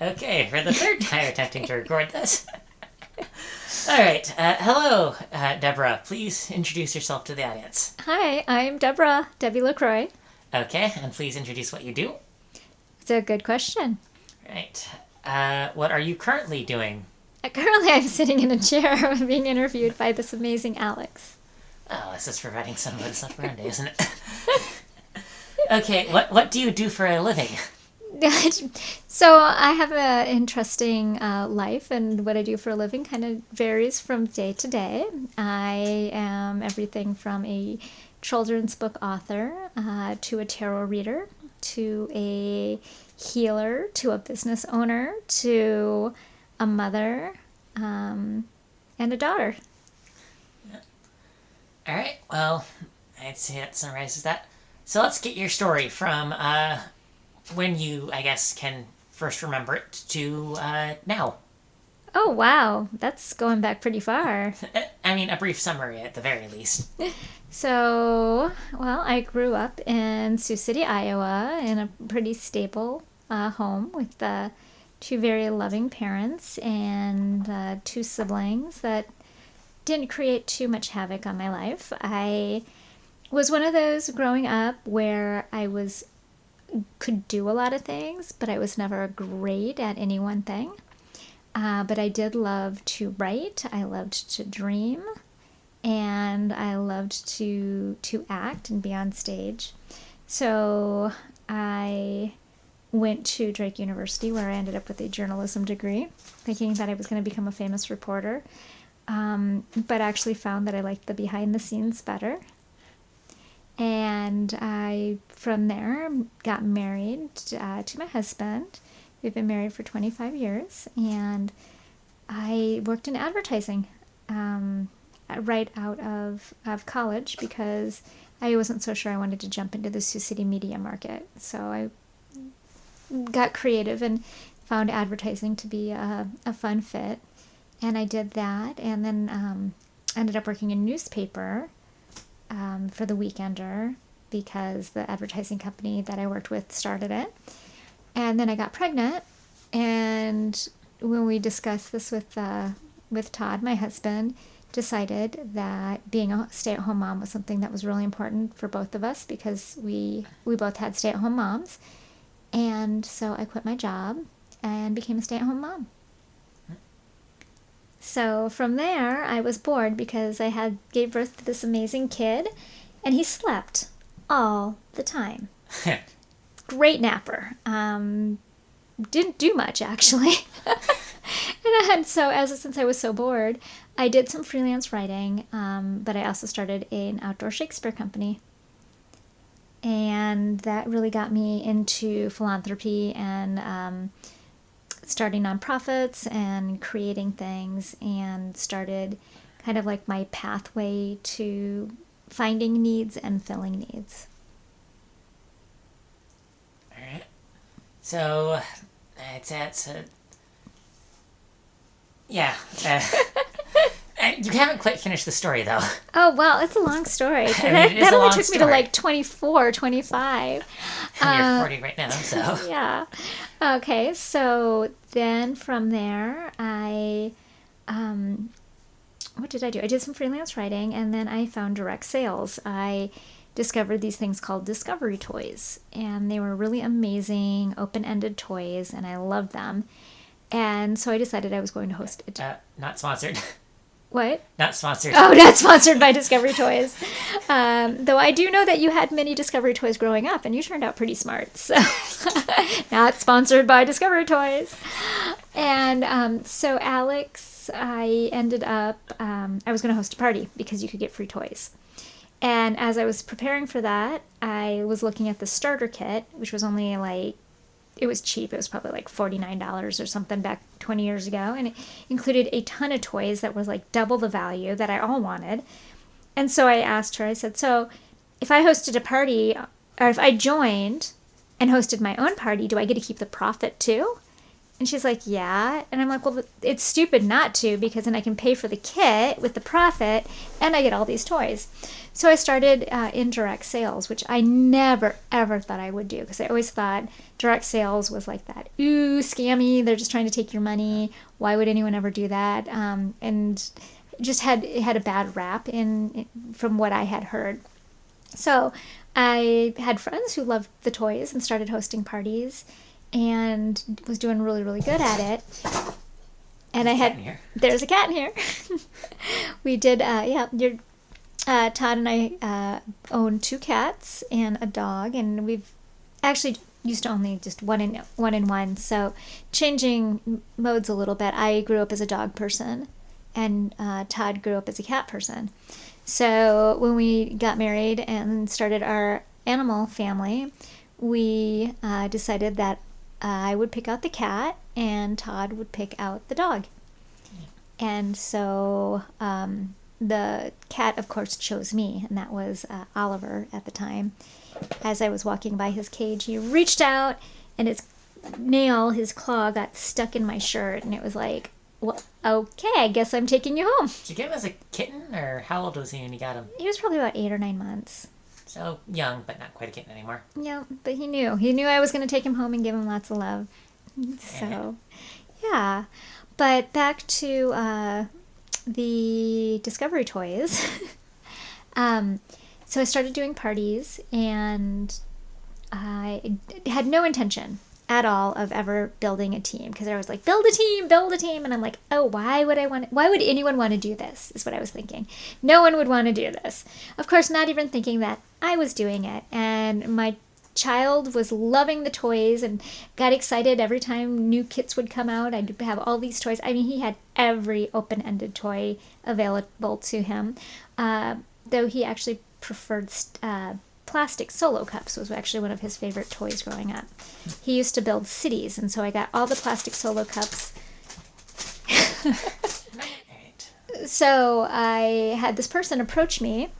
Okay, for the third time attempting to record this. All right. Hello, Deborah. Please introduce yourself to the audience. Hi, I'm Debbie Lacroix. Okay, and please introduce what you do. It's a good question. Right. What are you currently doing? Currently, I'm sitting in a chair being interviewed by this amazing Alex. Oh, this is providing some modus operandi, isn't it? Okay, what do you do for a living? So I have an interesting life, and what I do for a living kind of varies from day to day. I am everything from a children's book author to a tarot reader to a healer to a business owner to a mother and a daughter. All right. Well, I'd say that summarizes that. So let's get your story from when you, I guess, can first remember it to now. Oh, wow. That's going back pretty far. I mean, a brief summary at the very least. So, well, I grew up in Sioux City, Iowa, in a pretty stable home with two very loving parents and two siblings that didn't create too much havoc on my life. I was one of those growing up where could do a lot of things, but I was never great at any one thing. But I did love to write. I loved to dream, and I loved to act and be on stage. So I went to Drake University, where I ended up with a journalism degree, thinking that I was going to become a famous reporter, but actually found that I liked the behind the scenes better. And I, from there, got married to my husband. We've been married for 25 years, and I worked in advertising right out of college because I wasn't so sure I wanted to jump into the Sioux City media market. So I got creative and found advertising to be a fun fit, and I did that, and then ended up working in a newspaper for the Weekender because the advertising company that I worked with started it. And then I got pregnant, and when we discussed this with Todd, my husband, decided that being a stay-at-home mom was something that was really important for both of us because we both had stay-at-home moms. And so I quit my job and became a stay-at-home mom. So from there, I was bored because I gave birth to this amazing kid, and he slept all the time. Great napper. Didn't do much, actually. And so since I was so bored, I did some freelance writing, but I also started an outdoor Shakespeare company. And that really got me into philanthropy and starting nonprofits and creating things, and started kind of like my pathway to finding needs and filling needs. All right. So that's yeah. You haven't quite finished the story, though. Oh, well, it's a long story. That only took me to like 24, 25. And you're 40 right now, so. Yeah. Okay, so then from there, what did I do? I did some freelance writing, and then I found direct sales. I discovered these things called discovery toys, and they were really amazing, open-ended toys, and I loved them. And so I decided I was going to host it. Not sponsored. What? Not sponsored. Oh, not sponsored by Discovery Toys. Though I do know that you had many Discovery Toys growing up, and you turned out pretty smart. So, not sponsored by Discovery Toys. And so Alex, I ended up, I was going to host a party because you could get free toys. And as I was preparing for that, I was looking at the starter kit, which was only it was cheap. It was probably like $49 or something back 20 years ago. And it included a ton of toys that was like double the value that I all wanted. And so I asked her, I said, so if I hosted a party, or if I joined and hosted my own party, do I get to keep the profit too? And she's like, yeah. And I'm like, well, it's stupid not to, because then I can pay for the kit with the profit and I get all these toys. So I started in direct sales, which I never, ever thought I would do, because I always thought direct sales was like that. Ooh, scammy. They're just trying to take your money. Why would anyone ever do that? And just it had a bad rap from what I had heard. So I had friends who loved the toys and started hosting parties and was doing really, really good at it. And there's a cat in here. We did, Todd and I own 2 cats and a dog, and we've actually used to only just one in one. So changing modes a little bit. I grew up as a dog person, and Todd grew up as a cat person. So when we got married and started our animal family, we decided that I would pick out the cat and Todd would pick out the dog. And so the cat, of course, chose me, and that was Oliver at the time. As I was walking by his cage, he reached out and his claw got stuck in my shirt, and it was like, well, okay, I guess I'm taking you home. Did you get him as a kitten, or how old was he when you got him? He was probably about 8 or 9 months. So young, but not quite a kitten anymore. Yeah, but he knew. He knew I was going to take him home and give him lots of love. So, yeah. But back to the Discovery toys. So I started doing parties, and I had no intention at all of ever building a team, because I was like, build a team, and I'm like, oh, why would anyone want to do this, is what I was thinking. No one would want to do this. Of course, not even thinking that I was doing it. And my child was loving the toys and got excited every time new kits would come out. I'd have all these toys. I mean, he had every open-ended toy available to him, though he actually preferred plastic Solo cups. Was actually one of his favorite toys growing up. He used to build cities, and so I got all the plastic Solo cups. So I had this person approach me,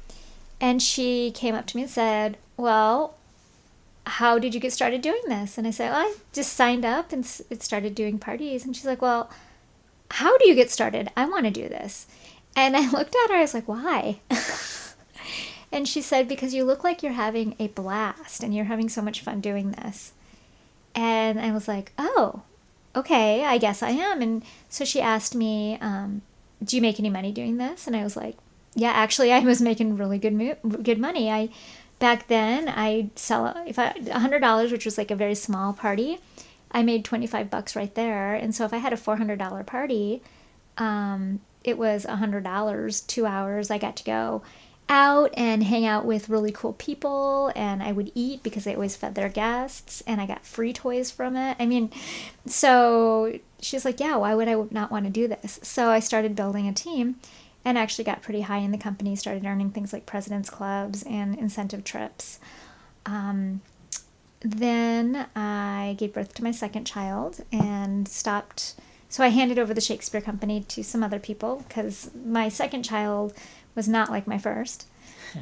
and she came up to me and said, well, how did you get started doing this? And I said, well, I just signed up and started doing parties. And she's like, well, how do you get started? I want to do this. And I looked at her, I was like, why? And she said, because you look like you're having a blast and you're having so much fun doing this. And I was like, oh, okay, I guess I am. And so she asked me, do you make any money doing this? And I was like, yeah, actually, I was making really good money. Back then, I'd sell $100, which was like a very small party. I made $25 right there. And so if I had a $400 party, it was $100, 2 hours. I got to go out and hang out with really cool people, and I would eat because they always fed their guests, and I got free toys from it. I mean, so she's like, yeah, why would I not want to do this? So I started building a team and actually got pretty high in the company, started earning things like president's clubs and incentive trips. Then I gave birth to my second child and stopped. So I handed over the Shakespeare Company to some other people, because my second child was not like my first.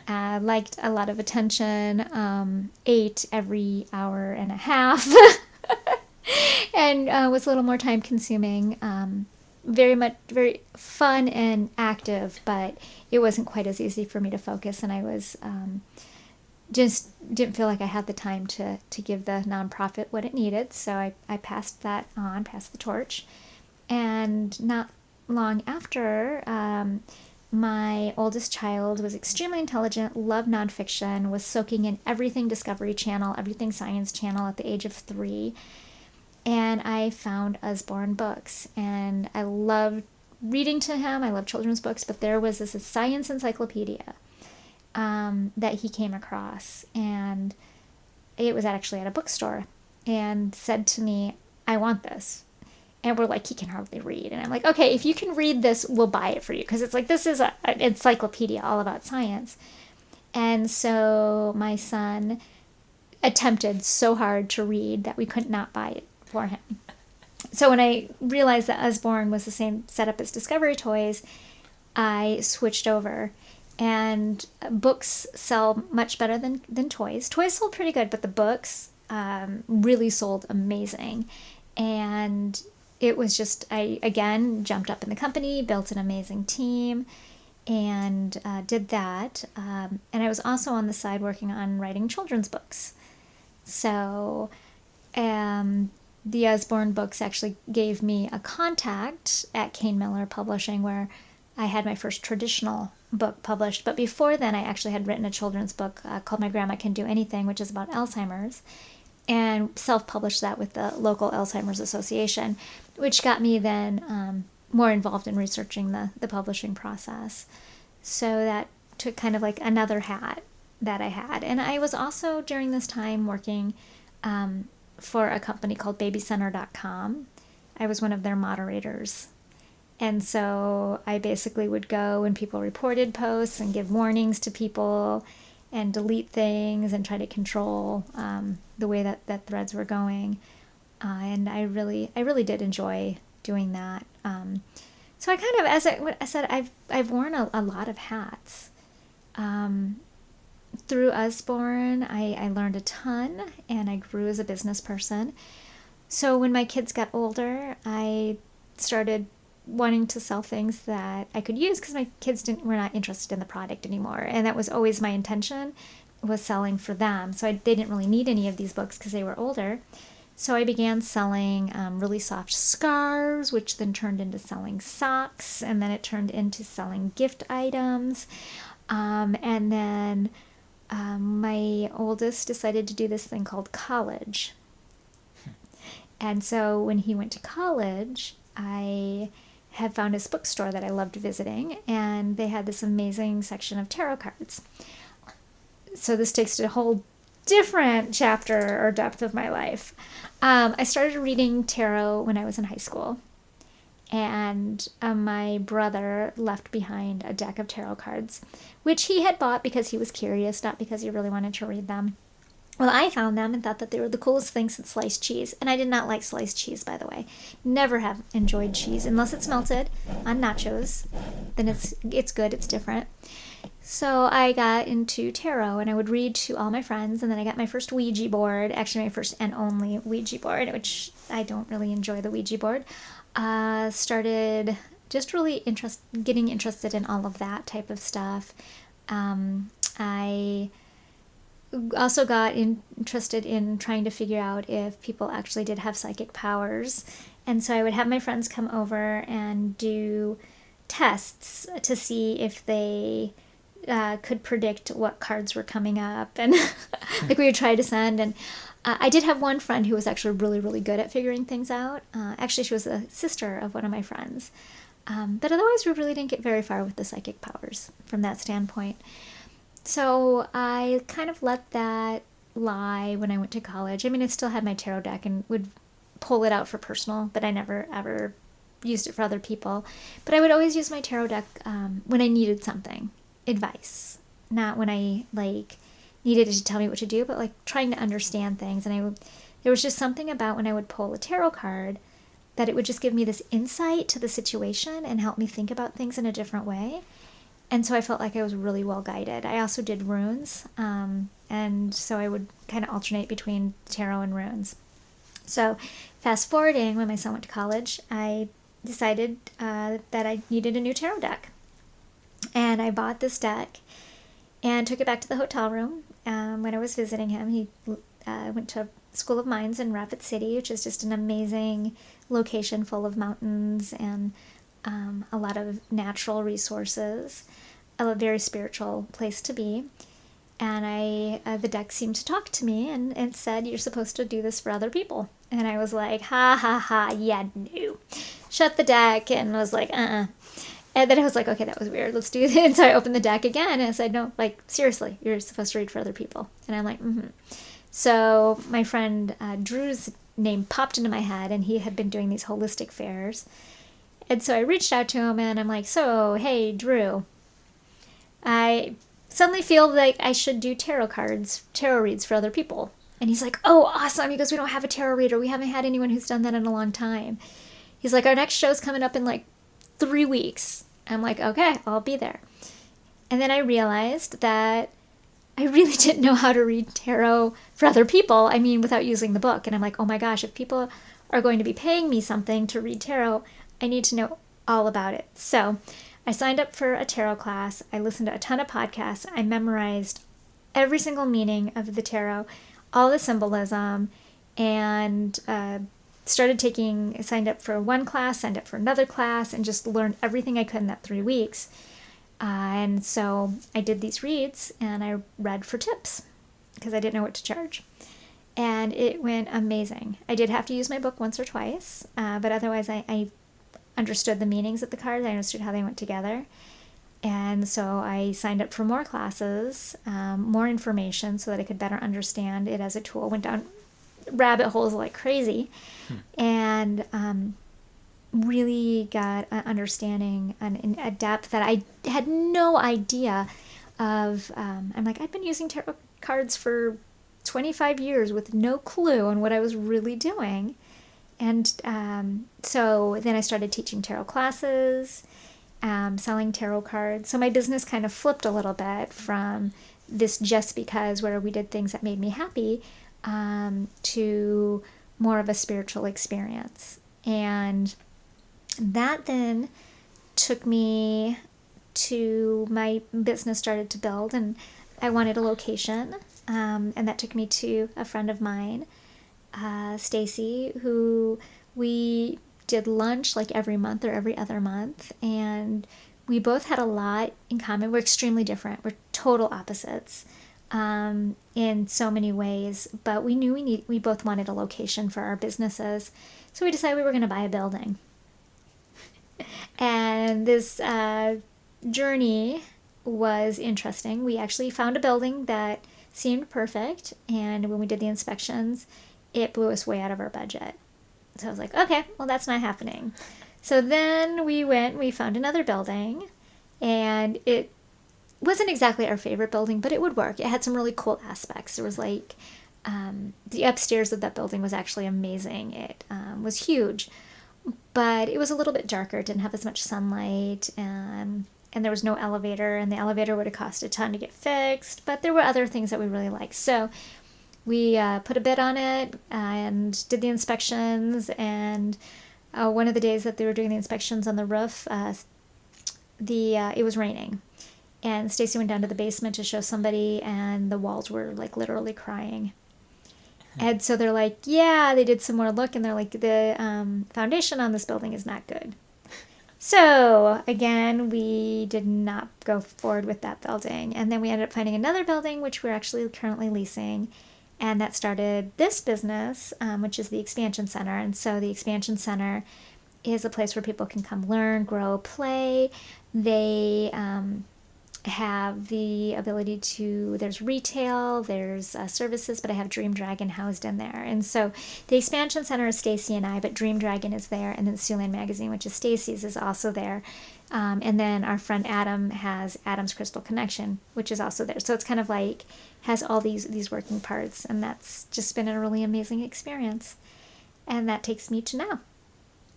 Liked a lot of attention, ate every hour and a half, and was a little more time consuming. Very fun and active, but it wasn't quite as easy for me to focus, and I was just didn't feel like I had the time to give the nonprofit what it needed. So I passed the torch. And not long after, my oldest child was extremely intelligent, loved nonfiction, was soaking in everything Discovery Channel, everything Science Channel at the age of 3. And I found Usborne books, and I loved reading to him. I love children's books, but there was this science encyclopedia that he came across, and it was actually at a bookstore, and said to me, I want this. And we're like, he can hardly read. And I'm like, okay, if you can read this, we'll buy it for you. Because it's like, this is an encyclopedia all about science. And so my son attempted so hard to read that we could not buy it for him. So when I realized that Usborne was the same setup as Discovery Toys, I switched over. And books sell much better than toys. Toys sold pretty good, but the books really sold amazing. And it was just, I again jumped up in the company, built an amazing team, and did that. And I was also on the side working on writing children's books. So the Usborne books actually gave me a contact at Kane Miller Publishing where I had my first traditional book published. But before then, I actually had written a children's book called My Grandma Can Do Anything, which is about Alzheimer's, and self-published that with the local Alzheimer's Association, which got me then more involved in researching the publishing process. So that took kind of like another hat that I had. And I was also during this time working for a company called babycenter.com. I was one of their moderators. And so I basically would go when people reported posts and give warnings to people and delete things and try to control the way that threads were going. And I really did enjoy doing that. So I kind of, as I said, I've worn a lot of hats. Through Usborne, I learned a ton and I grew as a business person. So when my kids got older, I started wanting to sell things that I could use because my kids were not interested in the product anymore. And that was always my intention, was selling for them. So they didn't really need any of these books because they were older. So I began selling really soft scarves, which then turned into selling socks, and then it turned into selling gift items. And then my oldest decided to do this thing called college. And so when he went to college, I had found this bookstore that I loved visiting, and they had this amazing section of tarot cards. So this takes to a whole different chapter or depth of my life. I started reading tarot when I was in high school, and my brother left behind a deck of tarot cards, which he had bought because he was curious, not because he really wanted to read them. Well, I found them and thought that they were the coolest thing since sliced cheese. And I did not like sliced cheese, by the way. Never have enjoyed cheese unless it's melted on nachos. Then it's good, it's different. So I got into tarot and I would read to all my friends. And then I got my first Ouija board, actually my first and only Ouija board, which I don't really enjoy the Ouija board. Started just really getting interested in all of that type of stuff. I also got interested in trying to figure out if people actually did have psychic powers. And so I would have my friends come over and do tests to see if they could predict what cards were coming up. And like we would try to send. And I did have one friend who was actually really, really good at figuring things out. Actually, she was a sister of one of my friends. But otherwise, we really didn't get very far with the psychic powers from that standpoint. So I kind of let that lie when I went to college. I mean, I still had my tarot deck and would pull it out for personal, but I never ever used it for other people. But I would always use my tarot deck when I needed something, advice, not when I needed it to tell me what to do, but like trying to understand things. And there was just something about when I would pull a tarot card that it would just give me this insight to the situation and help me think about things in a different way. And so I felt like I was really well guided. I also did runes, and so I would kind of alternate between tarot and runes. So fast forwarding, when my son went to college, I decided that I needed a new tarot deck. And I bought this deck and took it back to the hotel room when I was visiting him. He went to School of Mines in Rapid City, which is just an amazing location full of mountains and a lot of natural resources, a very spiritual place to be. And the deck seemed to talk to me and said, "You're supposed to do this for other people." And I was like, ha, ha, ha, yeah, no. Shut the deck and was like, And then I was like, okay, that was weird. Let's do this. And so I opened the deck again and I said, no, like, seriously, you're supposed to read for other people. And I'm like, mm-hmm. So my friend Drew's name popped into my head, and he had been doing these holistic fairs. And so I reached out to him and I'm like, so, hey, Drew, I suddenly feel like I should do tarot reads for other people. And he's like, oh, awesome. He goes, we don't have a tarot reader. We haven't had anyone who's done that in a long time. He's like, our next show's coming up in like 3 weeks. I'm like, okay, I'll be there. And then I realized that I really didn't know how to read tarot for other people. I mean, without using the book. And I'm like, oh my gosh, if people are going to be paying me something to read tarot, I need to know all about it. So I signed up for a tarot class. I listened to a ton of podcasts. I memorized every single meaning of the tarot, all the symbolism, and signed up for one class, signed up for another class, and just learned everything I could in that 3 weeks. And so I did these reads, and I read for tips because I didn't know what to charge. And it went amazing. I did have to use my book once or twice, but otherwise I understood the meanings of the cards. I understood how they went together. And so I signed up for more classes, more information so that I could better understand it as a tool. Went down rabbit holes like crazy, and really got an understanding and a depth that I had no idea of. I'm like, I've been using tarot cards for 25 years with no clue on what I was really doing. And so then I started teaching tarot classes, selling tarot cards. So my business kind of flipped a little bit from this just because where we did things that made me happy to more of a spiritual experience. And that then took me to my business started to build, and I wanted a location. And that took me to a friend of mine, Stacy, who we did lunch like every month or every other month, and we both had a lot in common. We're extremely different. We're total opposites in so many ways, but we knew we both wanted a location for our businesses, so we decided we were going to buy a building. And this journey was interesting. We actually found a building that seemed perfect, and when we did the inspections, it blew us way out of our budget. So I was like, okay, well, that's not happening. So then we found another building, and it wasn't exactly our favorite building, but it would work. It had some really cool aspects. There was like, the upstairs of that building was actually amazing. It was huge, but it was a little bit darker. It didn't have as much sunlight, and there was no elevator, and the elevator would have cost a ton to get fixed, but there were other things that we really liked. So we put a bid on it and did the inspections, and one of the days that they were doing the inspections on the roof, it was raining, and Stacy went down to the basement to show somebody, and the walls were like literally crying. And so they're like, yeah, they did some more look, and they're like, the foundation on this building is not good. So again, we did not go forward with that building, and then we ended up finding another building, which we're actually currently leasing. And that started this business, which is the Expansion Center. And so the Expansion Center is a place where people can come learn, grow, play. They have the ability to, there's retail, there's services, but I have Dream Dragon housed in there. And so the Expansion Center is Stacy and I, but Dream Dragon is there. And then Siouxland Magazine, which is Stacy's, is also there. And then our friend Adam has Adam's Crystal Connection, which is also there. So it's kind of like, has all these working parts, and that's just been a really amazing experience. And that takes me to now.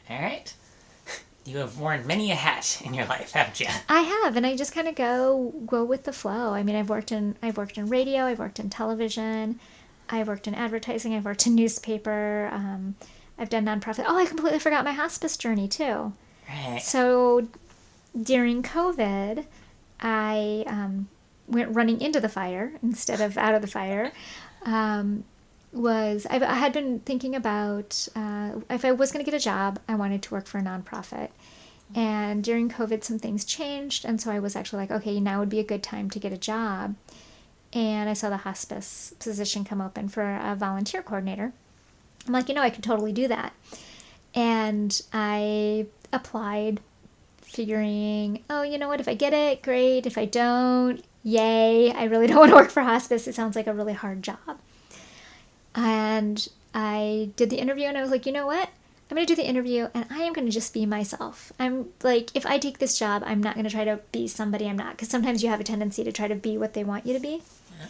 All right. You have worn many a hat in your life, haven't you? I have, and I just kind of go with the flow. I mean, I've worked in radio, I've worked in television, I've worked in advertising, I've worked in newspaper, I've done nonprofit. Oh, I completely forgot my hospice journey too. Right. So during COVID, I went running into the fire instead of out of the fire. I had been thinking about if I was going to get a job, I wanted to work for a nonprofit. And during COVID, some things changed, and so I was actually like, okay, now would be a good time to get a job. And I saw the hospice position come open for a volunteer coordinator. I'm like, I could totally do that. And I applied, figuring, oh, you know what, if I get it, great. If I don't, yay. I really don't want to work for hospice. It sounds like a really hard job. And I did the interview, and I was like, you know what? I'm going to do the interview, and I am going to just be myself. I'm like, if I take this job, I'm not going to try to be somebody I'm not, because sometimes you have a tendency to try to be what they want you to be. Yeah.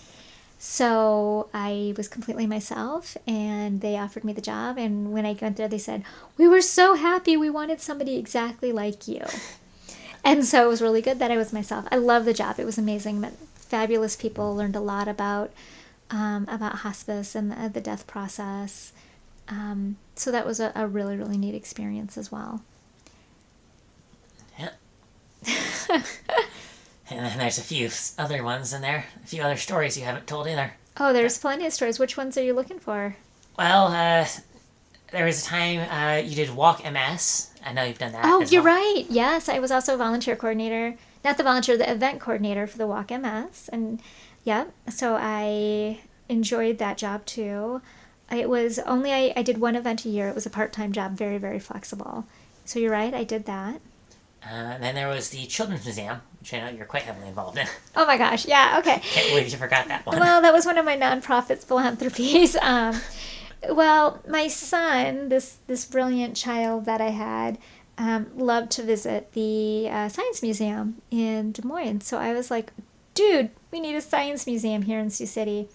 So I was completely myself, and they offered me the job, and when I went there, they said, we were so happy. We wanted somebody exactly like you. And so it was really good that I was myself. I love the job. It was amazing. Met fabulous people, learned a lot about hospice and the death process. So that was a really, really neat experience as well. Yeah. And then there's a few other ones in there, a few other stories you haven't told either. Oh, there's plenty of stories. Which ones are you looking for? Well, there was a time you did Walk MS. I know you've done that Oh, as you're well. right. Yes, I was also a volunteer coordinator. Not the volunteer, the event coordinator for the Walk MS. And yeah, so I enjoyed that job too. It was only, I did one event a year. It was a part time job, very, very flexible. So you're right, I did that. And then there was the Children's Museum, which I know you're quite heavily involved in. Oh my gosh, yeah, okay. Can't believe you forgot that one. Well, that was one of my nonprofit philanthropies. Well, my son, this brilliant child that I had, loved to visit the science museum in Des Moines. So I was like, dude, we need a science museum here in Sioux City.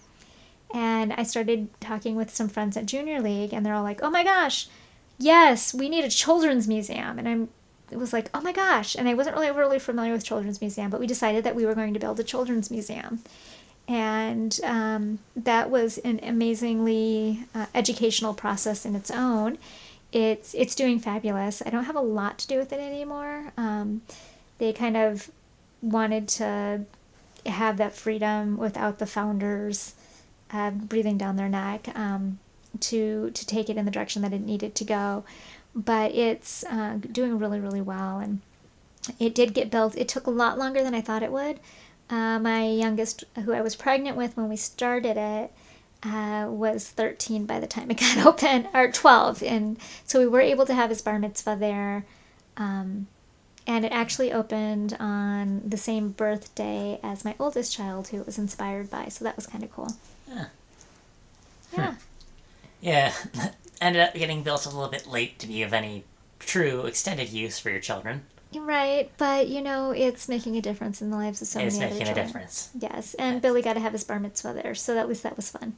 And I started talking with some friends at Junior League, and they're all like, oh my gosh, yes, we need a children's museum. And it was like, oh my gosh. And I wasn't really familiar with children's museum, but we decided that we were going to build a children's museum. And that was an amazingly educational process in its own. It's doing fabulous. I don't have a lot to do with it anymore. They kind of wanted to have that freedom without the founders breathing down their neck, to take it in the direction that it needed to go. But it's doing really, really well, and it did get built. It took a lot longer than I thought it would. My youngest, who I was pregnant with when we started it, was 13 by the time it got open, or 12. And so we were able to have his bar mitzvah there. And it actually opened on the same birthday as my oldest child, who it was inspired by. So that was kind of cool. Yeah. Yeah. Yeah. Ended up getting built a little bit late to be of any true extended use for your children. Right, but it's making a difference in the lives of so It's many other making children. a difference. Yes, and Billy got to have his bar mitzvah there, so at least that was fun.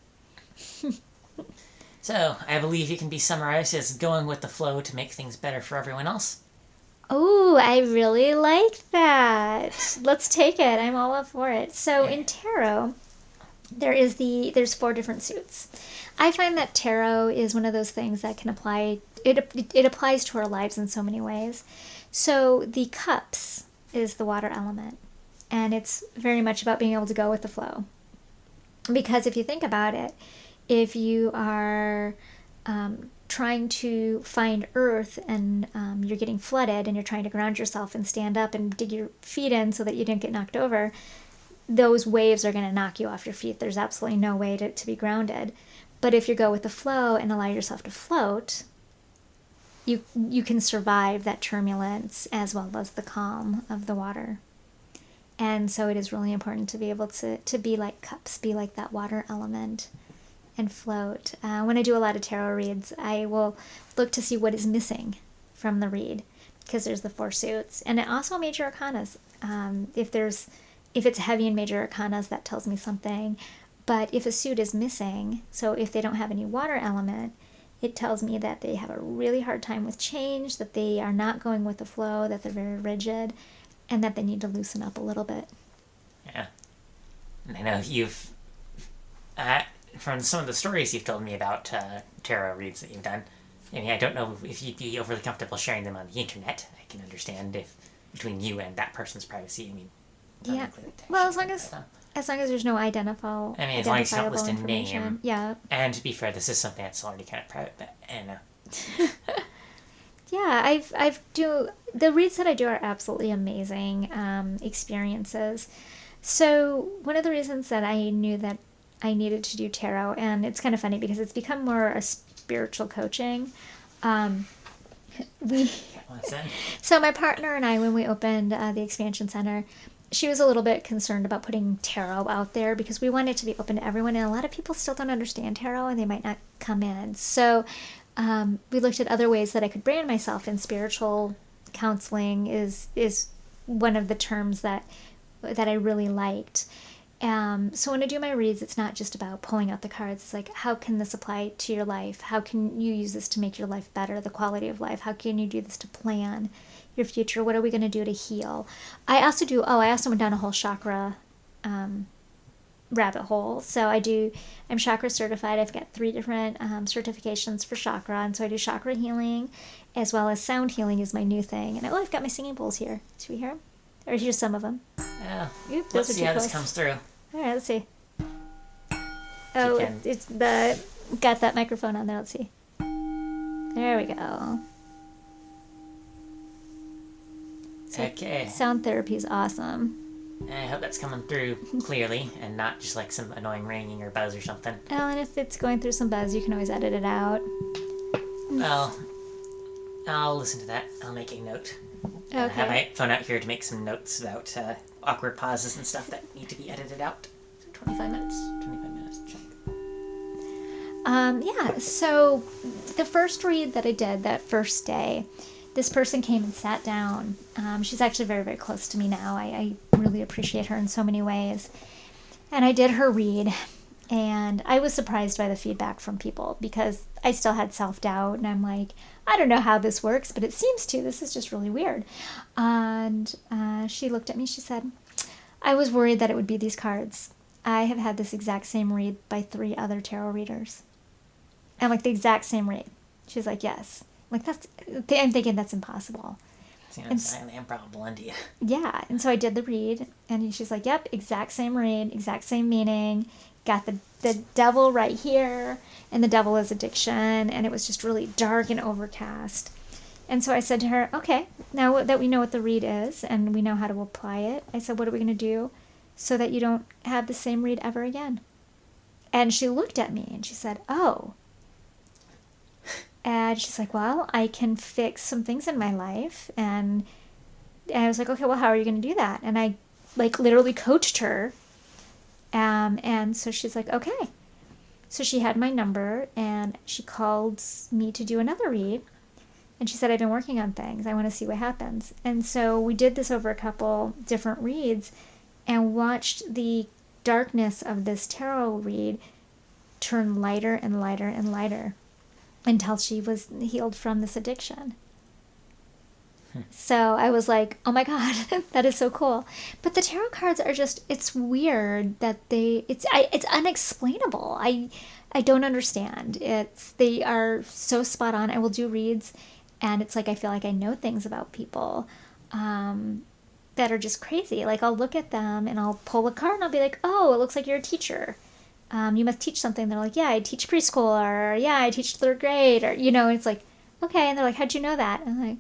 So, I believe you can be summarized as going with the flow to make things better for everyone else. Oh, I really like that. Let's take it. I'm all up for it. So in tarot, there's 4 different suits. I find that tarot is one of those things that can apply. It applies to our lives in so many ways. So the cups is the water element, and it's very much about being able to go with the flow. Because if you think about it, if you are trying to find earth and you're getting flooded and you're trying to ground yourself and stand up and dig your feet in so that you don't get knocked over, those waves are going to knock you off your feet. There's absolutely no way to be grounded. But if you go with the flow and allow yourself to float, you can survive that turbulence as well as the calm of the water. And so it is really important to be able to be like cups, be like that water element and float. When I do a lot of tarot reads, I will look to see what is missing from the read, because there's the 4 suits. And also major arcanas. If it's heavy in major arcanas, that tells me something. But if a suit is missing, so if they don't have any water element, it tells me that they have a really hard time with change, that they are not going with the flow, that they're very rigid, and that they need to loosen up a little bit. Yeah. And I know you've, from some of the stories you've told me about tarot reads that you've done, I mean, I don't know if you'd be overly comfortable sharing them on the internet. I can understand if between you and that person's privacy, I mean, yeah. Well, as long as there's no identifiable I mean, as long as you don't list a name. Yeah. And to be fair, this is something that's already kind of private, but I don't know. Yeah, the reads that I do are absolutely amazing experiences. So one of the reasons that I knew that I needed to do tarot, and it's kind of funny because it's become more a spiritual coaching. So my partner and I, when we opened the expansion center, she was a little bit concerned about putting tarot out there because we want it to be open to everyone, and a lot of people still don't understand tarot and they might not come in. So we looked at other ways that I could brand myself, and spiritual counseling is one of the terms that I really liked. So when I do my reads, it's not just about pulling out the cards. It's like, how can this apply to your life? How can you use this to make your life better, the quality of life? How can you do this to plan your future? What are we going to do to heal? I also went down a whole chakra rabbit hole. So I'm chakra certified. I've got 3 different certifications for chakra. And so I do chakra healing as well as sound healing is my new thing. And I've got my singing bowls here. Should we hear them? Or here's some of them. Oop, let's see how this comes through. All right, let's see. Oh, it's got that microphone on there. Let's see. There we go. So okay. Sound therapy is awesome. I hope that's coming through clearly and not just like some annoying ringing or buzz or something. Oh, and if it's going through some buzz, you can always edit it out. Well, I'll listen to that. I'll make a note. Okay. I have my phone out here to make some notes about awkward pauses and stuff that need to be edited out. 25 minutes. 25 minutes. Check. Yeah, so the first read that I did that first day, this person came and sat down. She's actually very, very close to me now. I really appreciate her in so many ways. And I did her read, and I was surprised by the feedback from people because I still had self-doubt, and I'm like, I don't know how this works, but it seems to. This is just really weird. And she looked at me, she said, I was worried that it would be these cards. I have had this exact same read by 3 other tarot readers. And like the exact same read. She's like, yes. Like I'm thinking that's impossible. Seems highly improbable, India. Yeah, and so I did the read, and she's like, yep, exact same read, exact same meaning. Got the devil right here, and the devil is addiction, and it was just really dark and overcast. And so I said to her, okay, now that we know what the read is and we know how to apply it, I said, what are we going to do so that you don't have the same read ever again? And she looked at me and she said, oh. And she's like, well, I can fix some things in my life. And I was like, okay, well, how are you going to do that? And I like literally coached her. And so she's like, okay. So she had my number and she called me to do another read. And she said, I've been working on things. I want to see what happens. And so we did this over a couple different reads and watched the darkness of this tarot read turn lighter and lighter and lighter until she was healed from this addiction. So I was like, oh my God, that is so cool. But the tarot cards are just, it's weird that it's unexplainable. I don't understand. They are so spot on. I will do reads and it's like, I feel like I know things about people that are just crazy. Like I'll look at them and I'll pull a card and I'll be like, oh, it looks like you're a teacher. You must teach something. They're like, yeah, I teach preschool, or yeah, I teach 3rd grade, or, it's like, okay. And they're like, how'd you know that? And I'm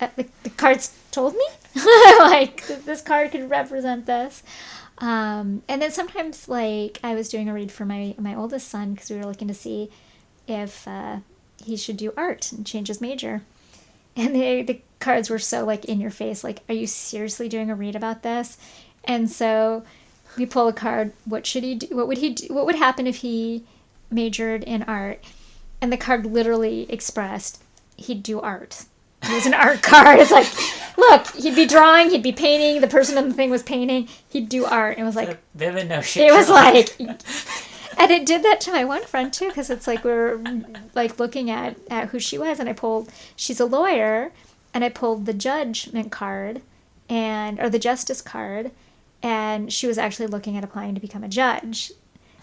like, the cards told me. Like, this card could represent this. And then sometimes, like, I was doing a read for my oldest son because we were looking to see if he should do art and change his major. And the cards were so, like, in your face. Like, are you seriously doing a read about this? And so we pull a card. What should he do? What would he do? What would happen if he majored in art? And the card literally expressed he'd do art. It was an art card. It's like, look, he'd be drawing, he'd be painting. The person in the thing was painting. He'd do art. It was like, vivid no shit. It was like, and it did that to my one friend too, because it's like we're like looking at who she was, and she's a lawyer, and I pulled the judgment card, or the justice card. And she was actually looking at applying to become a judge.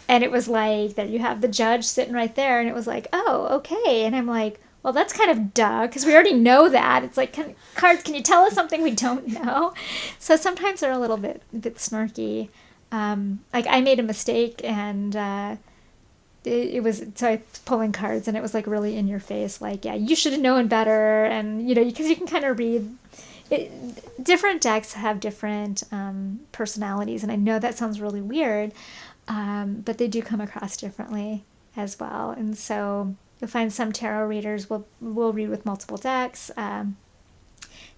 And it was like, there you have the judge sitting right there. And it was like, oh, okay. And I'm like, well, that's kind of duh, because we already know that. It's like, cards, can you tell us something we don't know? So sometimes they're a little bit snarky. Like, I made a mistake, and it was, so I was pulling cards, and it was like really in your face. Like, yeah, you should have known better. And, because you can kind of read. Different decks have different personalities, and I know that sounds really weird, but they do come across differently as well. And so you'll find some tarot readers will read with multiple decks.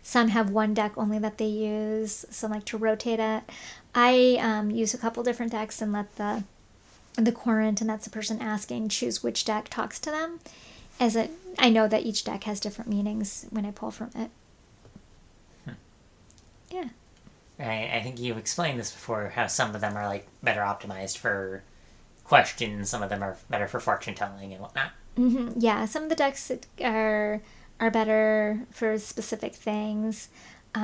Some have one deck only that they use. Some like to rotate it. I use a couple different decks and let the querent, and that's the person asking, choose which deck talks to them. I know that each deck has different meanings when I pull from it. Yeah. I think you've explained this before, how some of them are like better optimized for questions, some of them are better for fortune telling and whatnot. Mm-hmm. Yeah, some of the decks are better for specific things.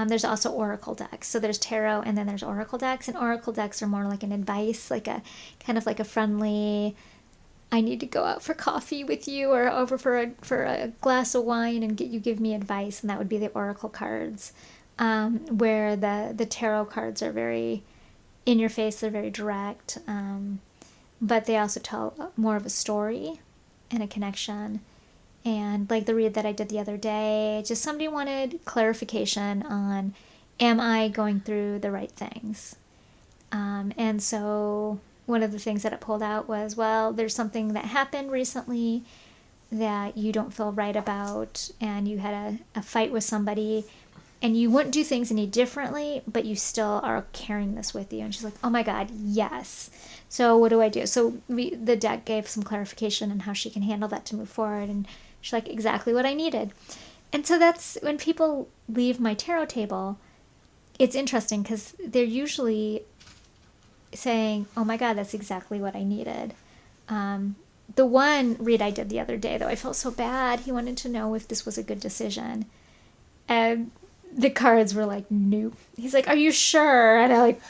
There's also oracle decks. So there's tarot and then there's oracle decks. And oracle decks are more like an advice, like a kind of like a friendly, I need to go out for coffee with you or over for a glass of wine and give me advice. And that would be the oracle cards. Where the tarot cards are very in your face, they're very direct. But they also tell more of a story and a connection. And like the read that I did the other day, just somebody wanted clarification on, am I going through the right things? And so one of the things that it pulled out was, well, there's something that happened recently that you don't feel right about, and you had a fight with somebody, and you wouldn't do things any differently, but you still are carrying this with you. And she's like, oh my God, yes. So what do I do? So the deck gave some clarification on how she can handle that to move forward. And she's like, exactly what I needed. And so that's when people leave my tarot table, it's interesting because they're usually saying, oh my God, that's exactly what I needed. The one read I did the other day, though, I felt so bad. He wanted to know if this was a good decision. And the cards were like, nope. He's like, are you sure? And I'm like,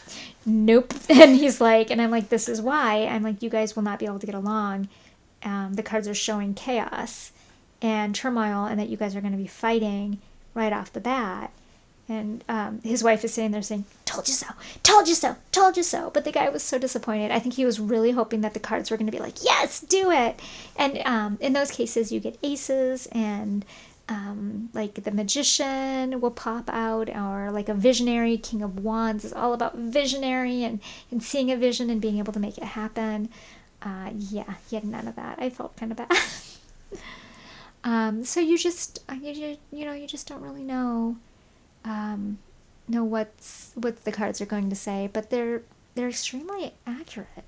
nope. And he's like, and I'm like, this is why. I'm like, you guys will not be able to get along. The cards are showing chaos and turmoil, and that you guys are going to be fighting right off the bat. And his wife is sitting there saying, told you so, told you so, told you so. But the guy was so disappointed. I think he was really hoping that the cards were going to be like, yes, do it. And in those cases, you get aces, and like the magician will pop out, or like a visionary. King of Wands is all about visionary and seeing a vision and being able to make it happen. Yeah, he had none of that. I felt kind of bad. So you just don't really know what the cards are going to say, but they're extremely accurate.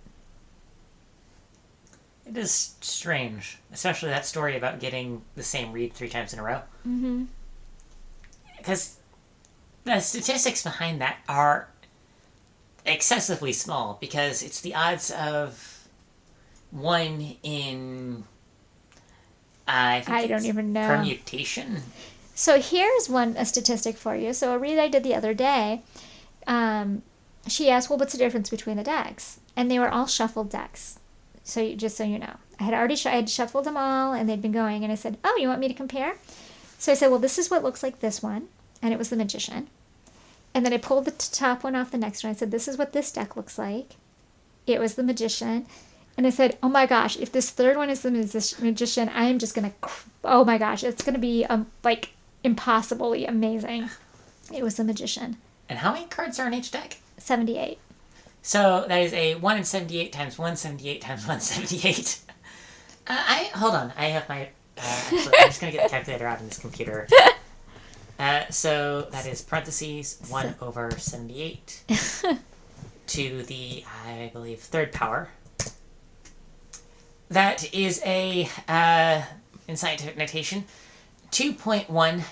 It is strange, especially that story about getting the same read 3 times in a row. Mm-hmm. Because the statistics behind that are excessively small, because it's the odds of 1 in I don't even know. Permutation. So here's a statistic for you. So a read I did the other day, she asked, well, what's the difference between the decks? And they were all shuffled decks. So just so you know, I had shuffled them all, and they'd been going, and I said, oh, you want me to compare? So I said, well, this is what looks like this one, and it was the Magician. And then I pulled the top one off the next one. I said, this is what this deck looks like. It was the Magician. And I said, oh my gosh, if this third one is the Magician, I am just going to, oh my gosh, it's going to be like impossibly amazing. It was the Magician. And how many cards are in each deck? 78. So that is a 1 in 78 times 178 times 178. Hold on. I have my... actually, I'm just going to get the calculator out on this computer. So that is parentheses 1 over 78 to the, I believe, third power. That is a, in scientific notation, 2.1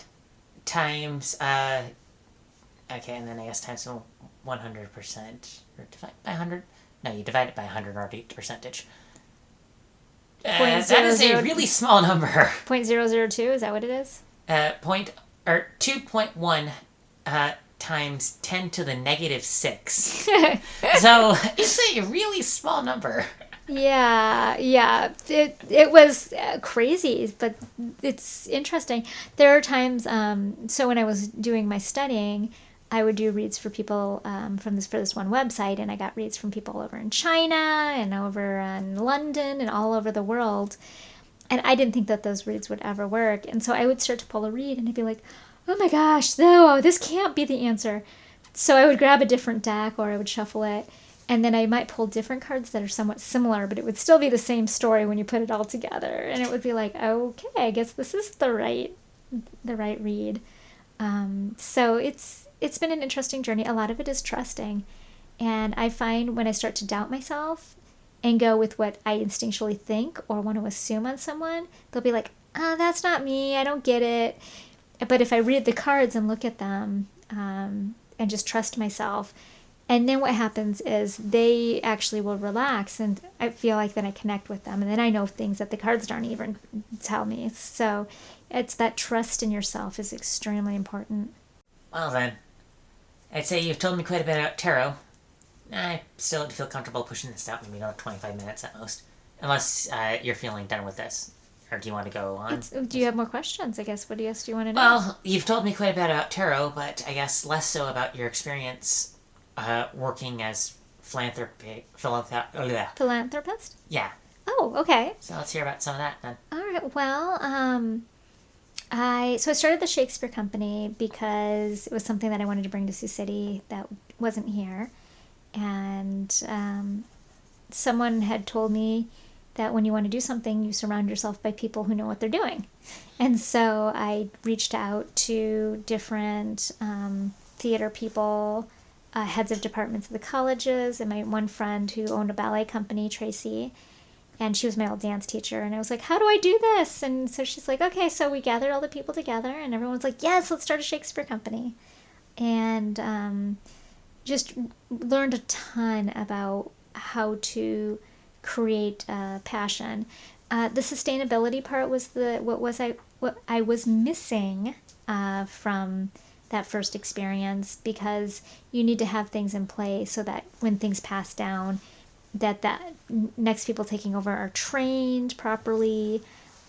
times, okay, and then I guess times 100%, or divide by 100? No, you divide it by 100 or the percentage. That is a really small number. 0.002, is that what it is? 2.1 times 10 to the negative 6. So it's a really small number. Yeah. It was crazy, but it's interesting. There are times, so when I was doing my studying, I would do reads for people for this one website, and I got reads from people over in China and over in London and all over the world. And I didn't think that those reads would ever work. And so I would start to pull a read, and I'd be like, oh my gosh, no, this can't be the answer. So I would grab a different deck, or I would shuffle it, and then I might pull different cards that are somewhat similar, but it would still be the same story when you put it all together. And it would be like, okay, I guess this is the right read. So it's been an interesting journey. A lot of it is trusting. And I find when I start to doubt myself and go with what I instinctually think or want to assume on someone, they'll be like, oh, that's not me. I don't get it. But if I read the cards and look at them and just trust myself, and then what happens is they actually will relax, and I feel like then I connect with them, and then I know things that the cards don't even tell me. So it's that trust in yourself is extremely important. Well then, I'd say you've told me quite a bit about tarot. I still feel comfortable pushing this out maybe another 25 minutes at most. Unless you're feeling done with this. Or do you want to go on? Do you have more questions? I guess. What else do you want to know? Well, you've told me quite a bit about tarot, but I guess less so about your experience working as Philanthropist? Yeah. Oh, okay. So let's hear about some of that then. All right. Well, I started the Shakespeare Company because it was something that I wanted to bring to Sioux City that wasn't here, and someone had told me that when you want to do something, you surround yourself by people who know what they're doing. And so I reached out to different theater people, heads of departments of the colleges, and my one friend who owned a ballet company, Tracy, and she was my old dance teacher. And I was like, how do I do this? And so she's like, okay. So we gathered all the people together, and everyone's like, yes, let's start a Shakespeare Company. And just learned a ton about how to create passion. The sustainability part was what I was missing from that first experience, because you need to have things in place so that when things pass down, that next people taking over are trained properly.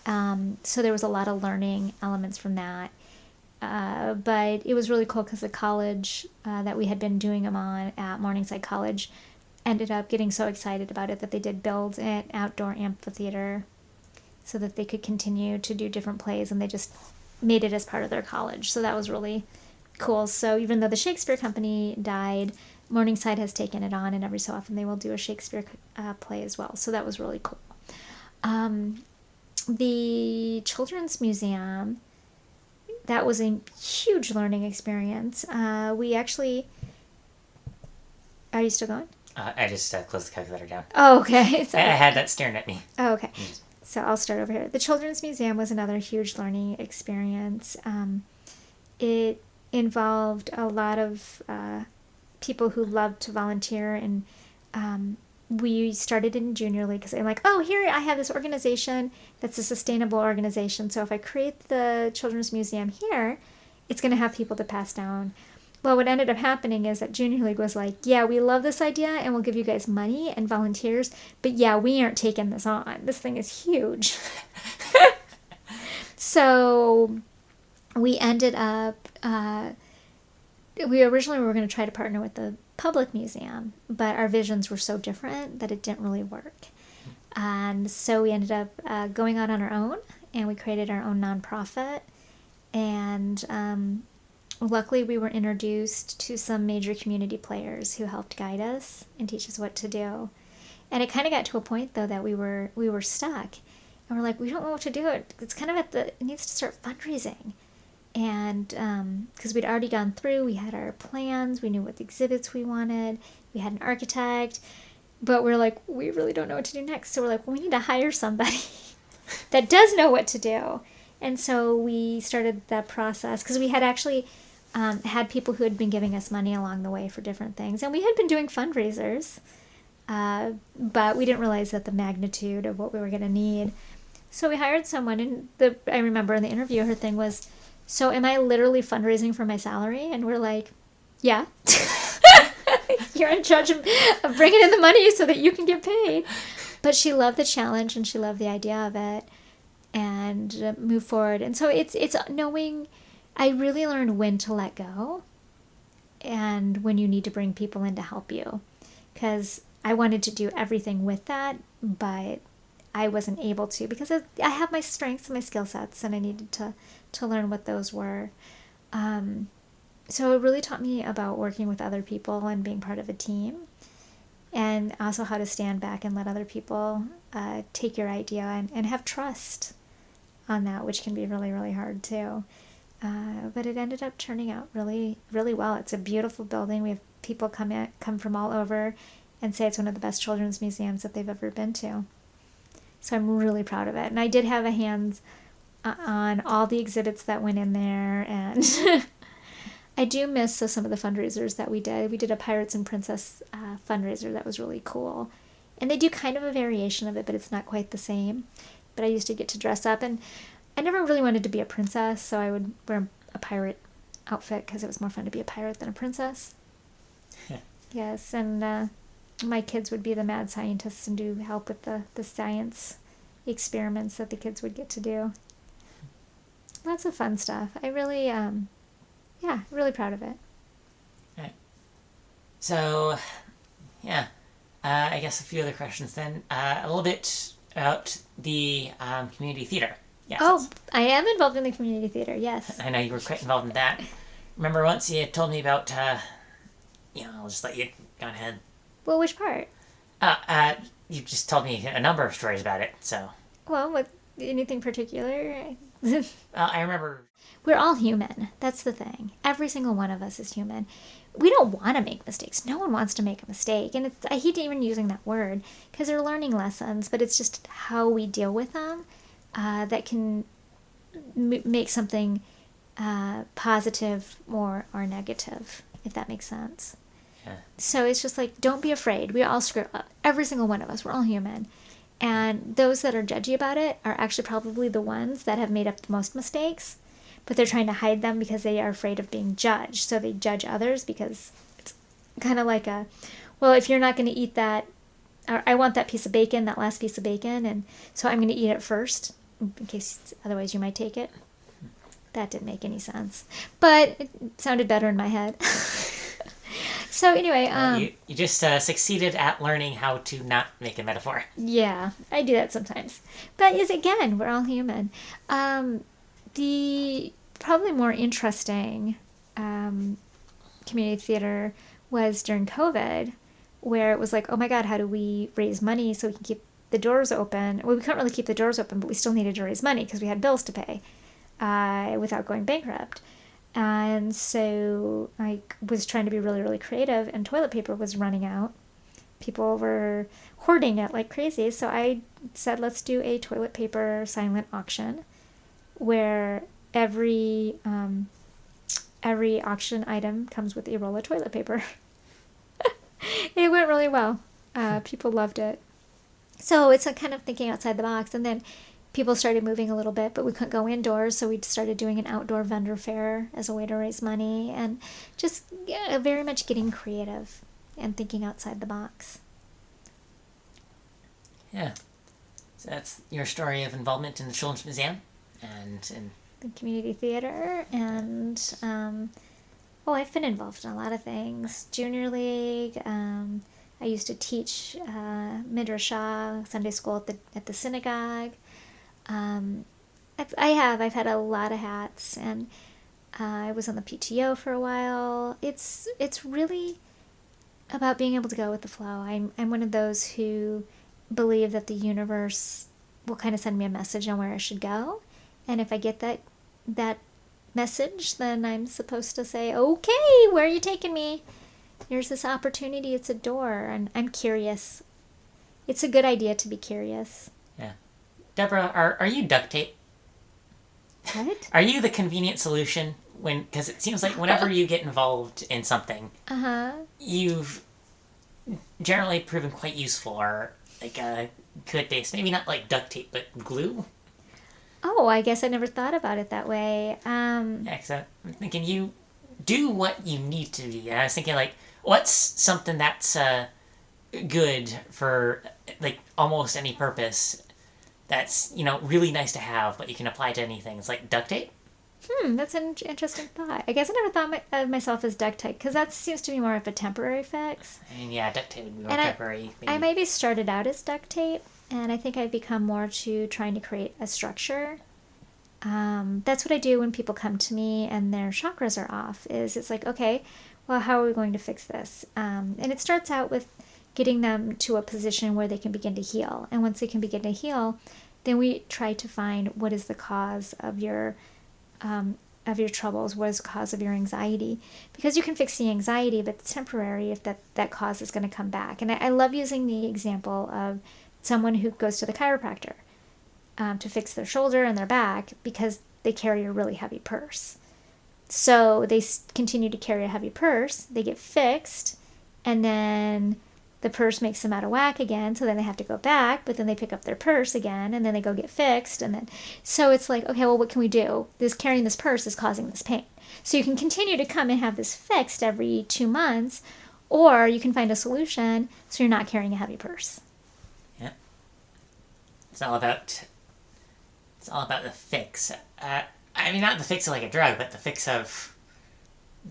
So there was a lot of learning elements from that. But it was really cool because the college that we had been doing them on at Morningside College ended up getting so excited about it that they did build an outdoor amphitheater so that they could continue to do different plays, and they just made it as part of their college. So that was really cool. So even though the Shakespeare Company died, Morningside has taken it on, and every so often they will do a Shakespeare play as well. So that was really cool. The Children's Museum, that was a huge learning experience. We actually... Are you still going? I just closed the calculator down. Oh, okay. I had that staring at me. Oh, okay. So I'll start over here. The Children's Museum was another huge learning experience. It involved a lot of people who loved to volunteer, and we started in junior league because I'm like, oh, here I have this organization that's a sustainable organization. So if I create the Children's Museum here, it's going to have people to pass down. Well, what ended up happening is that Junior League was like, yeah, we love this idea and we'll give you guys money and volunteers, but yeah, we aren't taking this on. This thing is huge. So we ended up, we originally were going to try to partner with the public museum, but our visions were so different that it didn't really work. And so we ended up going out on our own, and we created our own nonprofit. And luckily, we were introduced to some major community players who helped guide us and teach us what to do. And it kind of got to a point, though, that we were stuck. And we're like, we don't know what to do. It's kind of it needs to start fundraising. And because we'd already gone through, we had our plans, we knew what exhibits we wanted, we had an architect, but we're like, we really don't know what to do next. So we're like, well, we need to hire somebody that does know what to do. And so we started that process because we had actually had people who had been giving us money along the way for different things. And we had been doing fundraisers, but we didn't realize that the magnitude of what we were going to need. So we hired someone, and I remember in the interview, her thing was, so am I literally fundraising for my salary? And we're like, yeah. You're in charge of bringing in the money so that you can get paid. But she loved the challenge, and she loved the idea of it, and move forward. And so it's knowing, I really learned when to let go and when you need to bring people in to help you. Because I wanted to do everything with that, but I wasn't able to because I have my strengths and my skill sets, and I needed to learn what those were. So it really taught me about working with other people and being part of a team, and also how to stand back and let other people take your idea and have trust on that, which can be really, really hard too. But it ended up turning out really, really well. It's a beautiful building. We have people come from all over and say it's one of the best children's museums that they've ever been to. So I'm really proud of it. And I did have a hands on all the exhibits that went in there. And I do miss some of the fundraisers that we did. We did a Pirates and Princess fundraiser that was really cool. And they do kind of a variation of it, but it's not quite the same. But I used to get to dress up. And I never really wanted to be a princess, so I would wear a pirate outfit because it was more fun to be a pirate than a princess. Yes, and my kids would be the mad scientists and do help with the science experiments that the kids would get to do. Lots of fun stuff. I really, really proud of it. Right. So, yeah, I guess a few other questions then. A little bit about the community theater. Yes. Oh, I am involved in the community theater, yes. I know you were quite involved in that. Remember once you told me about, I'll just let you go ahead. Well, which part? You just told me a number of stories about it, so. Well, what, anything particular? I remember. We're all human. That's the thing. Every single one of us is human. We don't want to make mistakes. No one wants to make a mistake. And I hate even using that word because they're learning lessons, but it's just how we deal with them that can make something positive or negative, if that makes sense. Yeah. So it's just like, don't be afraid. We all screw up. Every single one of us. We're all human. And those that are judgy about it are actually probably the ones that have made up the most mistakes, but they're trying to hide them because they are afraid of being judged. So they judge others because it's kind of like well, if you're not going to eat that, or I want that piece of bacon, that last piece of bacon, and so I'm going to eat it first, in case otherwise you might take it. That didn't make any sense, but it sounded better in my head. So anyway, you just succeeded at learning how to not make a metaphor. Yeah, I do that sometimes. But again, we're all human. The probably more interesting community theater was during COVID, where it was like, oh my God, how do we raise money so we can keep the doors open? Well, we couldn't really keep the doors open, but we still needed to raise money because we had bills to pay without going bankrupt. And so I was trying to be really, really creative, and toilet paper was running out. People were hoarding it like crazy. So I said, let's do a toilet paper silent auction where every auction item comes with a roll of toilet paper. It went really well. People loved it. So it's a kind of thinking outside the box. And then people started moving a little bit, but we couldn't go indoors, so we started doing an outdoor vendor fair as a way to raise money, and just very much getting creative and thinking outside the box. Yeah. So that's your story of involvement in the Children's Museum and in the community theater, and I've been involved in a lot of things. Junior League. I used to teach Midrashah, Sunday school at the synagogue. I've had a lot of hats, and I was on the PTO for a while. It's really about being able to go with the flow. I'm one of those who believe that the universe will kind of send me a message on where I should go, and if I get that message, then I'm supposed to say, okay, where are you taking me? Here's this opportunity. It's a door, and I'm curious. It's a good idea to be curious. Yeah. Deborah, are you duct tape? What? Are you the convenient solution? Because it seems like whenever you get involved in something, you've generally proven quite useful, or like a good base. Maybe not like duct tape, but glue. Oh, I guess I never thought about it that way. Yeah, so I'm thinking you do what you need to be. I was thinking, like, what's something that's good for like almost any purpose that's, really nice to have, but you can apply to anything. It's like duct tape. That's an interesting thought. I guess I never thought of myself as duct tape, because that seems to be more of a temporary fix. I mean, yeah, duct tape would be more temporary. I maybe started out as duct tape, and I think I've become more to trying to create a structure. That's what I do when people come to me and their chakras are off, it's like, okay, well, how are we going to fix this? And it starts out with getting them to a position where they can begin to heal. And once they can begin to heal, then we try to find what is the cause of your troubles, what is the cause of your anxiety. Because you can fix the anxiety, but it's temporary if that cause is going to come back. And I love using the example of someone who goes to the chiropractor to fix their shoulder and their back because they carry a really heavy purse. So they continue to carry a heavy purse, they get fixed, and then the purse makes them out of whack again, so then they have to go back, but then they pick up their purse again, and then they go get fixed, and then so it's like, okay, well, what can we do? Carrying this purse is causing this pain. So you can continue to come and have this fixed every 2 months, or you can find a solution so you're not carrying a heavy purse. Yeah. It's all about the fix. I mean, not the fix of like a drug, but the fix of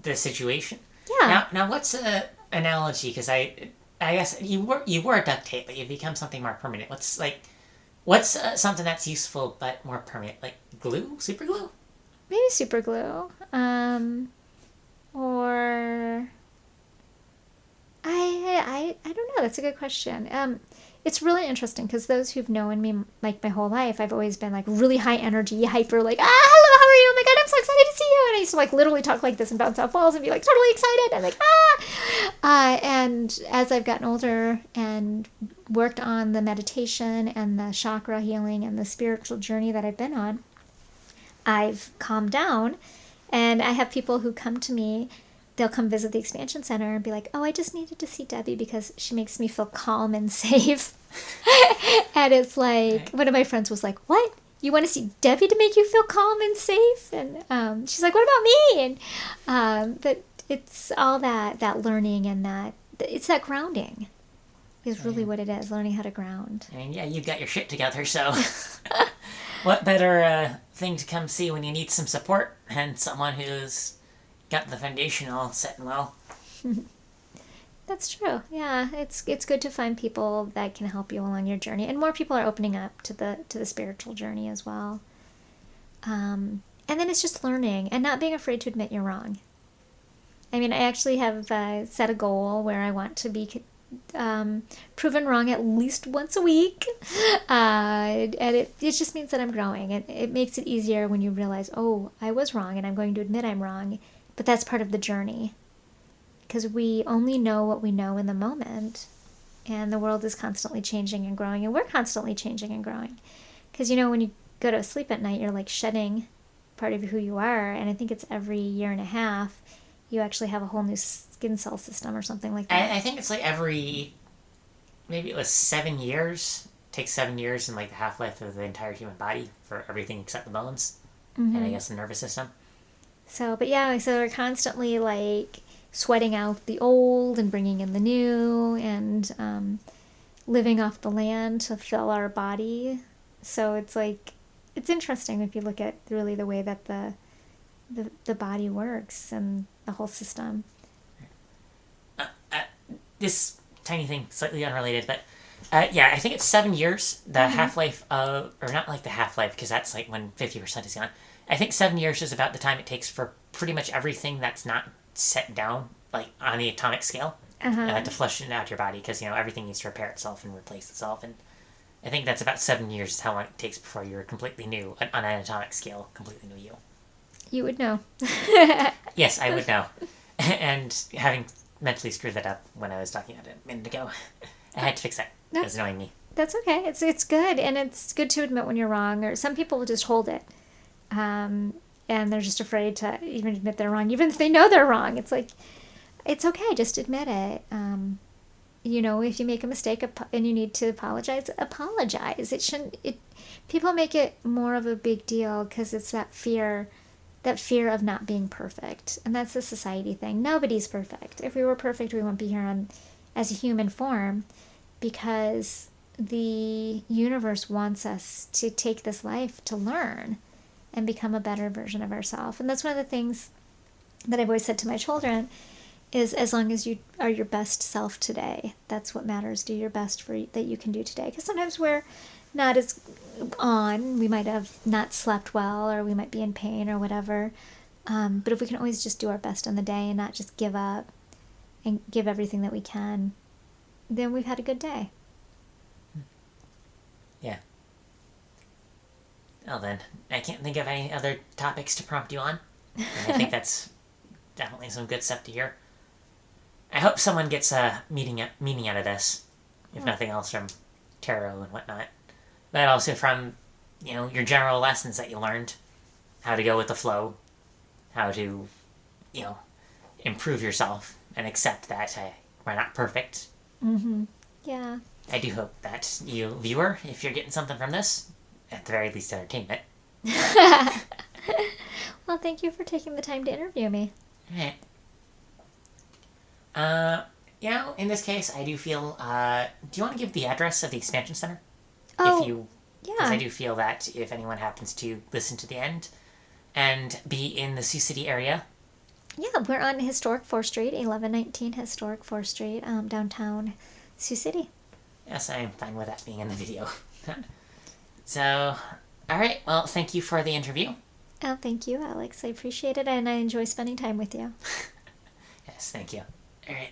the situation. Yeah. Now what's a analogy? Because I guess you were duct tape, but you've become something more permanent. What's something that's useful but more permanent? Like glue, super glue? Maybe super glue. Or I don't know. That's a good question. It's really interesting because those who've known me like my whole life, I've always been like really high energy, hyper, like, hello, how are you? Oh my God, I'm so excited to see you. And I used to like literally talk like this and bounce off walls and be like totally excited. And like, and as I've gotten older and worked on the meditation and the chakra healing and the spiritual journey that I've been on, I've calmed down. And I have people who come to me, they'll come visit the expansion center and be like, oh, I just needed to see Debbie because she makes me feel calm and safe. And it's like, one of my friends was like, what? You want to see Debbie to make you feel calm and safe? And she's like, what about me? And but it's all that learning and it's that grounding is really what it is, learning how to ground. I mean, yeah, you've got your shit together, so what better thing to come see when you need some support and someone who's got the foundation all set and well. That's true. Yeah, it's good to find people that can help you along your journey, and more people are opening up to the spiritual journey as well. And then it's just learning and not being afraid to admit you're wrong. I mean, I actually have set a goal where I want to be proven wrong at least once a week, and it just means that I'm growing. It makes it easier when you realize, oh, I was wrong, and I'm going to admit I'm wrong. But that's part of the journey, because we only know what we know in the moment, and the world is constantly changing and growing, and we're constantly changing and growing. Because, when you go to sleep at night, you're like shedding part of who you are, and I think it's every year and a half you actually have a whole new skin cell system or something like that. I think it's like maybe it was 7 years. It takes 7 years in like the half-life of the entire human body for everything except the bones, and I guess the nervous system. So we're constantly like sweating out the old and bringing in the new, and living off the land to fill our body. So it's like, it's interesting if you look at really the way that the body works and the whole system. This tiny thing, slightly unrelated, but I think it's 7 years. The half-life of, or not like the half-life, because that's like when 50% is gone. I think 7 years is about the time it takes for pretty much everything that's not set down, like on the atomic scale, to flush it out your body, because everything needs to repair itself and replace itself. And I think that's about 7 years is how long it takes before you're completely new on an atomic scale, completely new you. You would know. Yes, I would know. And having mentally screwed that up when I was talking about it a minute ago, I had to fix that. It was annoying me. That's okay. It's good, and it's good to admit when you're wrong. Or some people will just hold it. And they're just afraid to even admit they're wrong, even if they know they're wrong. It's like, it's okay, just admit it. If you make a mistake and you need to apologize. It shouldn't. People make it more of a big deal because it's that fear of not being perfect, and that's the society thing. Nobody's perfect. If we were perfect, we wouldn't be here as a human form, because the universe wants us to take this life to learn and become a better version of ourselves. And that's one of the things that I've always said to my children is, as long as you are your best self today, that's what matters. Do your best that you can do today. Because sometimes we're not as on. We might have not slept well, or we might be in pain or whatever. But if we can always just do our best in the day and not just give up and give everything that we can, then we've had a good day. Yeah. Well then, I can't think of any other topics to prompt you on. And I think that's definitely some good stuff to hear. I hope someone gets a meaning out of this, if nothing else from tarot and whatnot. But also from, your general lessons that you learned. How to go with the flow. How to, improve yourself and accept that we're not perfect. Yeah. I do hope that you, viewer, if you're getting something from this, at the very least entertainment. Well, thank you for taking the time to interview me. Alright. In this case, I do feel, do you want to give the address of the expansion center? Oh, If you, yeah. because I do feel that if anyone happens to listen to the end and be in the Sioux City area. Yeah, we're on Historic 4th Street, 1119 Historic 4th Street, downtown Sioux City. Yes, I'm fine with that being in the video. So, alright, well, thank you for the interview. Oh, thank you, Alex. I appreciate it, and I enjoy spending time with you. Yes, thank you. Alright.